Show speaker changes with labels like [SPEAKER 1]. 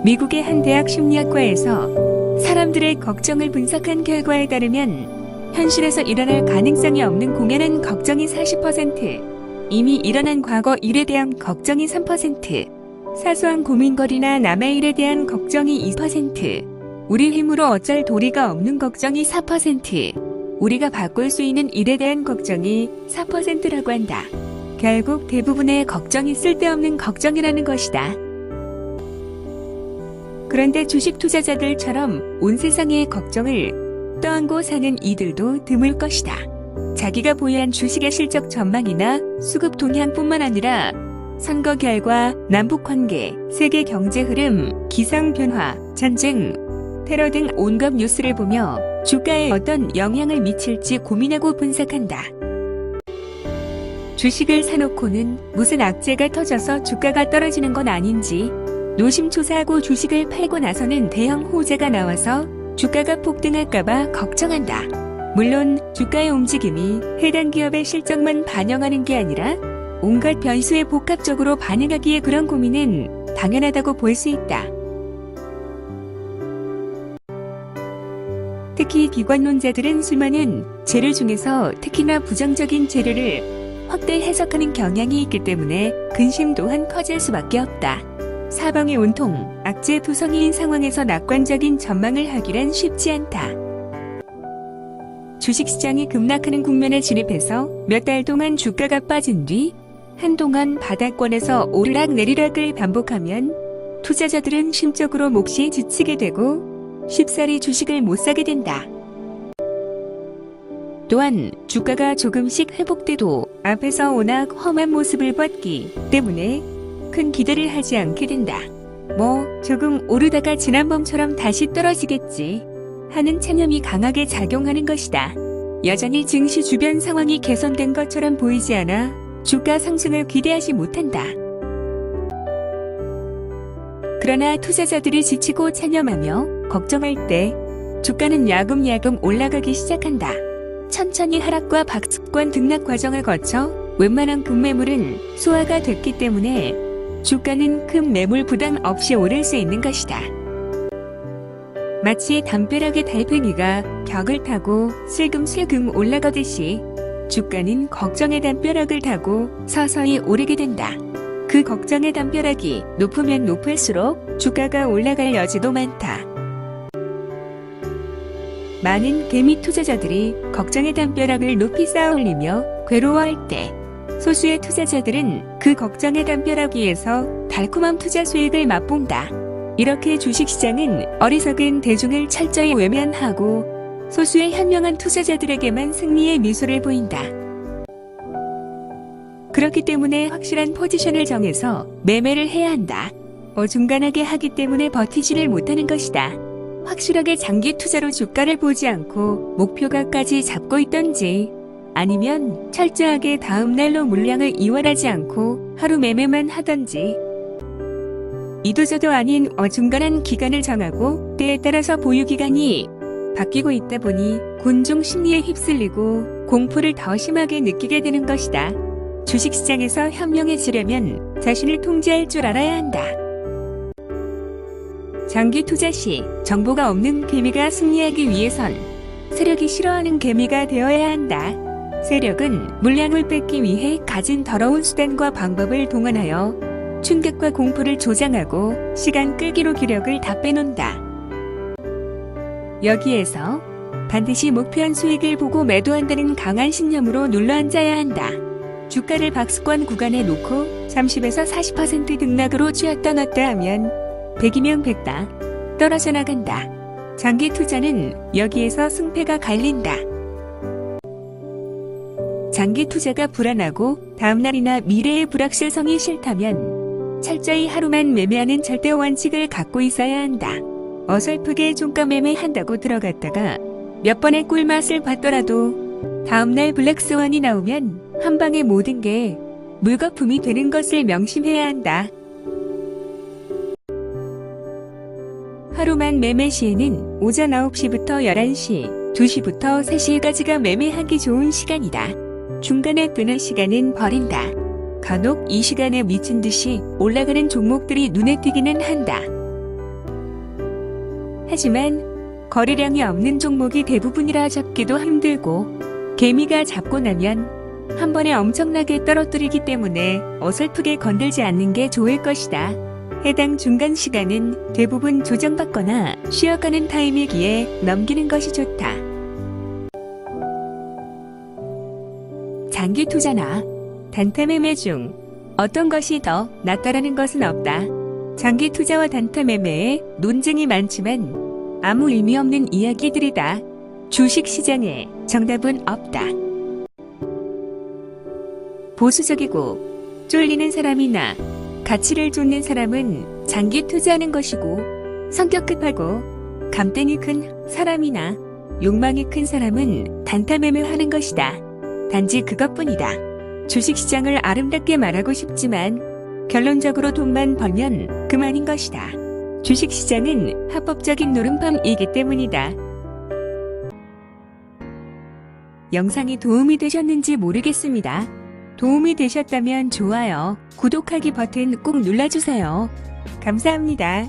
[SPEAKER 1] 미국의 한 대학 심리학과에서 사람들의 걱정을 분석한 결과에 따르면 현실에서 일어날 가능성이 없는 공연한 걱정이 40%, 이미 일어난 과거 일에 대한 걱정이 3%, 사소한 고민거리나 남의 일에 대한 걱정이 2%, 우리 힘으로 어쩔 도리가 없는 걱정이 4%, 우리가 바꿀 수 있는 일에 대한 걱정이 4%라고 한다. 결국 대부분의 걱정이 쓸데없는 걱정이라는 것이다. 그런데 주식 투자자들처럼 온 세상의 걱정을 떠안고 사는 이들도 드물 것이다. 자기가 보유한 주식의 실적 전망이나 수급 동향뿐만 아니라 선거 결과, 남북 관계, 세계 경제 흐름, 기상 변화, 전쟁, 테러 등 온갖 뉴스를 보며 주가에 어떤 영향을 미칠지 고민하고 분석한다. 주식을 사놓고는 무슨 악재가 터져서 주가가 떨어지는 건 아닌지, 노심초사하고 주식을 팔고 나서는 대형 호재가 나와서 주가가 폭등할까봐 걱정한다. 물론 주가의 움직임이 해당 기업의 실적만 반영하는 게 아니라 온갖 변수에 복합적으로 반응하기에 그런 고민은 당연하다고 볼 수 있다. 특히 비관론자들은 수많은 재료 중에서 특히나 부정적인 재료를 확대 해석하는 경향이 있기 때문에 근심 또한 커질 수밖에 없다. 사방이 온통 악재 투성이인 상황에서 낙관적인 전망을 하기란 쉽지 않다. 주식시장이 급락하는 국면에 진입해서 몇 달 동안 주가가 빠진 뒤 한동안 바닥권에서 오르락내리락을 반복하면 투자자들은 심적으로 몫이 지치게 되고 쉽사리 주식을 못 사게 된다. 또한 주가가 조금씩 회복돼도 앞에서 워낙 험한 모습을 봤기 때문에 큰 기대를 하지 않게 된다. 조금 오르다가 지난번처럼 다시 떨어지겠지 하는 체념이 강하게 작용하는 것이다. 여전히 증시 주변 상황이 개선된 것처럼 보이지 않아 주가 상승을 기대하지 못한다. 그러나 투자자들이 지치고 체념하며 걱정할 때 주가는 야금야금 올라가기 시작한다. 천천히 하락과 박스권 등락 과정을 거쳐 웬만한 급매물은 소화가 됐기 때문에 주가는 큰 매물 부담 없이 오를 수 있는 것이다. 마치 담벼락의 달팽이가 벽을 타고 슬금슬금 올라가듯이 주가는 걱정의 담벼락을 타고 서서히 오르게 된다. 그 걱정의 담벼락이 높으면 높을수록 주가가 올라갈 여지도 많다. 많은 개미 투자자들이 걱정의 담벼락을 높이 쌓아 올리며 괴로워할 때 소수의 투자자들은 그 걱정의 담벼락 위에서 달콤한 투자 수익을 맛본다. 이렇게 주식시장은 어리석은 대중을 철저히 외면하고 소수의 현명한 투자자들에게만 승리의 미소를 보인다. 그렇기 때문에 확실한 포지션을 정해서 매매를 해야 한다. 어중간하게 하기 때문에 버티지를 못하는 것이다. 확실하게 장기 투자로 주가를 보지 않고 목표가까지 잡고 있던지 아니면 철저하게 다음 날로 물량을 이완하지 않고 하루 매매만 하던지 이도저도 아닌 어중간한 기간을 정하고 때에 따라서 보유기간이 바뀌고 있다 보니 곤중 심리에 휩쓸리고 공포를 더 심하게 느끼게 되는 것이다. 주식시장에서 현명해지려면 자신을 통제할 줄 알아야 한다. 장기 투자 시 정보가 없는 개미가 승리하기 위해선 세력이 싫어하는 개미가 되어야 한다. 세력은 물량을 뺏기 위해 가진 더러운 수단과 방법을 동원하여 충격과 공포를 조장하고 시간 끌기로 기력을 다 빼놓는다. 여기에서 반드시 목표한 수익을 보고 매도한다는 강한 신념으로 눌러앉아야 한다. 주가를 박스권 구간에 놓고 30에서 40% 등락으로 쥐었다 놨다 하면 100이면 100다. 떨어져 나간다. 장기 투자는 여기에서 승패가 갈린다. 장기 투자가 불안하고 다음날이나 미래의 불확실성이 싫다면 철저히 하루만 매매하는 절대 원칙을 갖고 있어야 한다. 어설프게 종가 매매한다고 들어갔다가 몇 번의 꿀맛을 봤더라도 다음날 블랙스완이 나오면 한 방에 모든 게 물거품이 되는 것을 명심해야 한다. 하루만 매매 시에는 오전 9시부터 11시, 2시부터 3시까지가 매매하기 좋은 시간이다. 중간에 뜨는 시간은 버린다. 간혹 이 시간에 미친 듯이 올라가는 종목들이 눈에 띄기는 한다. 하지만 거래량이 없는 종목이 대부분이라 잡기도 힘들고 개미가 잡고 나면 한 번에 엄청나게 떨어뜨리기 때문에 어설프게 건들지 않는 게 좋을 것이다. 해당 중간 시간은 대부분 조정받거나 쉬어가는 타임이기에 넘기는 것이 좋다. 장기 투자나 단타 매매 중 어떤 것이 더 낫다라는 것은 없다. 장기 투자와 단타 매매에 논쟁이 많지만 아무 의미 없는 이야기들이다. 주식 시장에 정답은 없다. 보수적이고 쫄리는 사람이나 가치를 쫓는 사람은 장기 투자하는 것이고, 성격 급하고 감땡이 큰 사람이나 욕망이 큰 사람은 단타 매매하는 것이다. 단지 그것뿐이다. 주식시장을 아름답게 말하고 싶지만 결론적으로 돈만 벌면 그만인 것이다. 주식시장은 합법적인 노름판이기 때문이다. 영상이 도움이 되셨는지 모르겠습니다. 도움이 되셨다면 좋아요, 구독하기 버튼 꼭 눌러주세요. 감사합니다.